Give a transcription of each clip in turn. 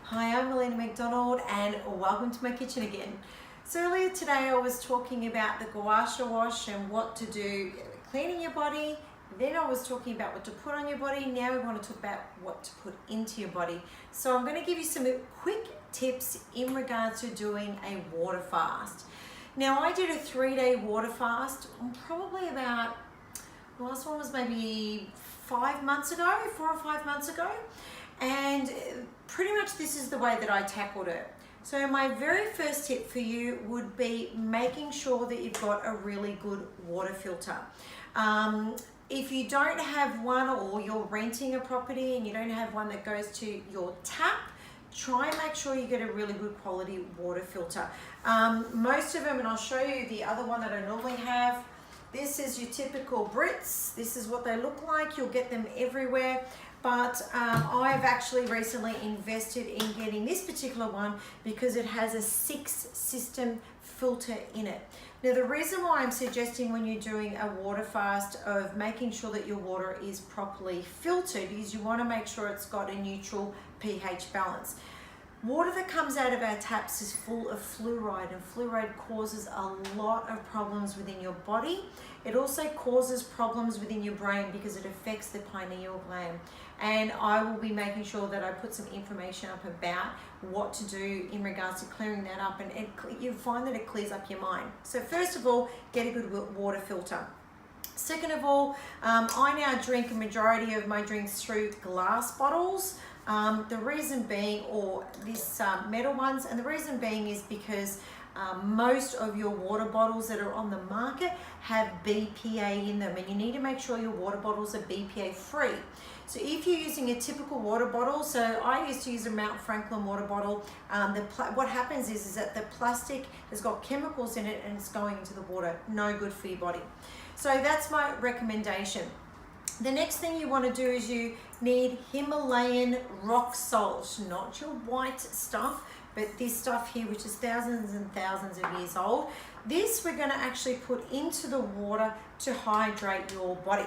Hi, I'm Melina McDonald and welcome to my kitchen again. So earlier today I was talking about the gua sha wash and what to do cleaning your body. Then I was talking about what to put on your body. Now we want to talk about what to put into your body. So I'm going to give you some quick tips in regards to doing a water fast. Now I did a 3-day water fast probably about, the last one was maybe 5 months ago, 4 or 5 months ago. And pretty much this is the way that I tackled it. So my very first tip for you would be making sure that you've got a really good water filter. If you don't have one, or you're renting a property and you don't have one that goes to your tap, try and make sure you get a really good quality water filter. Most of them, and I'll show you the other one that I normally have. This is your typical Brits. This is what they look like. You'll get them everywhere. But I've actually recently invested in getting this particular one because it has a 6-system filter in it. Now the reason why I'm suggesting when you're doing a water fast of making sure that your water is properly filtered is you want to make sure it's got a neutral pH balance. Water that comes out of our taps is full of fluoride, and fluoride causes a lot of problems within your body. It also causes problems within your brain because it affects the pineal gland. And I will be making sure that I put some information up about what to do in regards to clearing that up, and you find that it clears up your mind. So first of all, get a good water filter. Second of all, I now drink a majority of my drinks through glass bottles. The reason being, or this metal ones, and the reason being is because most of your water bottles that are on the market have BPA in them, and you need to make sure your water bottles are BPA free. So if you're using a typical water bottle, so I used to use a Mount Franklin water bottle, what happens is that the plastic has got chemicals in it and it's going into the water. No good for your body. So that's my recommendation. The next thing you want to do is you need Himalayan rock salt, not your white stuff, but this stuff here, which is thousands and thousands of years old. This we're going to actually put into the water to hydrate your body.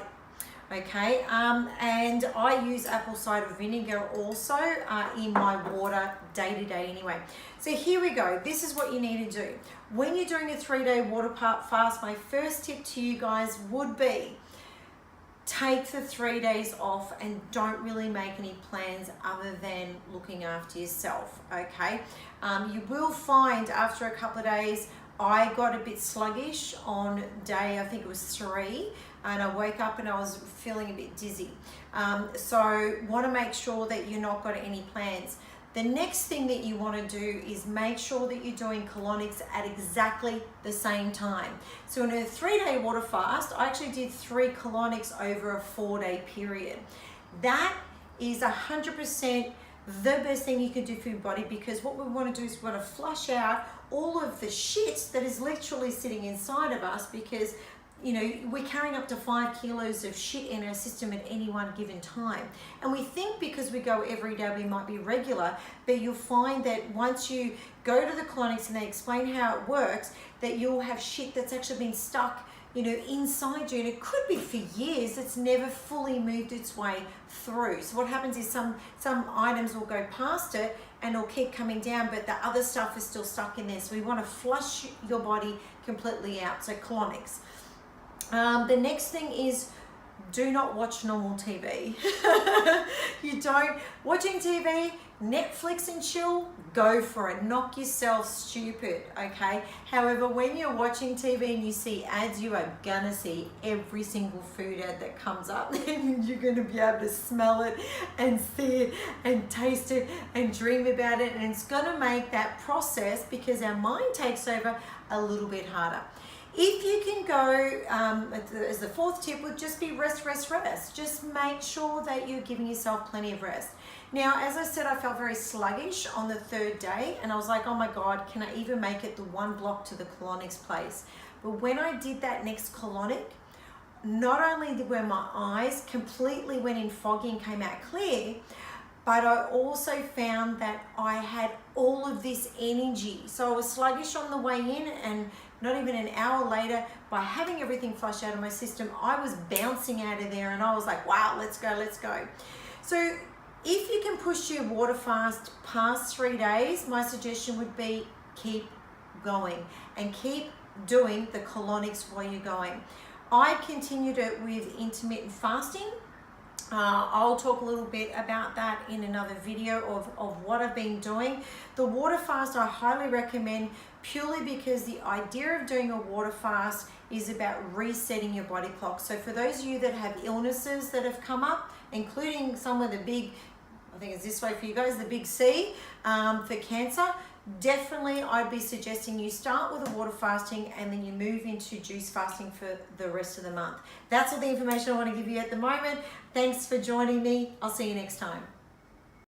Okay, and I use apple cider vinegar also in my water day to day anyway. So here we go. This is what you need to do. When you're doing a 3-day water fast, my first tip to you guys would be take the 3 days off and don't really make any plans other than looking after yourself, okay? You will find after a couple of days, I got a bit sluggish on day, I think it was 3, and I woke up and I was feeling a bit dizzy. So want to make sure that you're not got any plans. The next thing that you want to do is make sure that you're doing colonics at exactly the same time. So in a 3-day water fast, I actually did 3 colonics over a 4-day period. That is 100% the best thing you can do for your body, because what we want to do is we want to flush out all of the shit that is literally sitting inside of us, because you know, we're carrying up to 5 kilos of shit in our system at any one given time. And we think because we go every day we might be regular, but you'll find that once you go to the colonics and they explain how it works, that you'll have shit that's actually been stuck, you know, inside you, and it could be for years. It's never fully moved its way through. So what happens is some items will go past it and it'll keep coming down, but the other stuff is still stuck in there. So we want to flush your body completely out. So colonics. The next thing is do not watch normal TV. You don't, watching TV, Netflix and chill, go for it. Knock yourself stupid, okay? However, when you're watching TV and you see ads, you are gonna see every single food ad that comes up, and you're gonna be able to smell it and see it and taste it and dream about it, and it's gonna make that process, because our mind takes over, a little bit harder. If you can go, as the 4th tip would just be rest, rest, rest. Just make sure that you're giving yourself plenty of rest. Now, as I said, I felt very sluggish on the 3rd day, and I was like, oh my God, can I even make it the 1 block to the colonics place? But when I did that next colonic, not only were my eyes completely went in foggy and came out clear, but I also found that I had all of this energy. So I was sluggish on the way in, and not even an hour later, by having everything flush out of my system, I was bouncing out of there, and I was like, wow, let's go, let's go. So If you can push your water fast past 3 days, my suggestion would be keep going and keep doing the colonics while you're going. I continued it with intermittent fasting. I'll talk a little bit about that in another video of what I've been doing. The water fast I highly recommend, purely because the idea of doing a water fast is about resetting your body clock. So for those of you that have illnesses that have come up, including some of the big, I think it's this way for you guys, the big C for cancer, definitely I'd be suggesting you start with a water fasting and then you move into juice fasting for the rest of the month. That's all the information I want to give you at the moment. Thanks for joining me. I'll see you next time.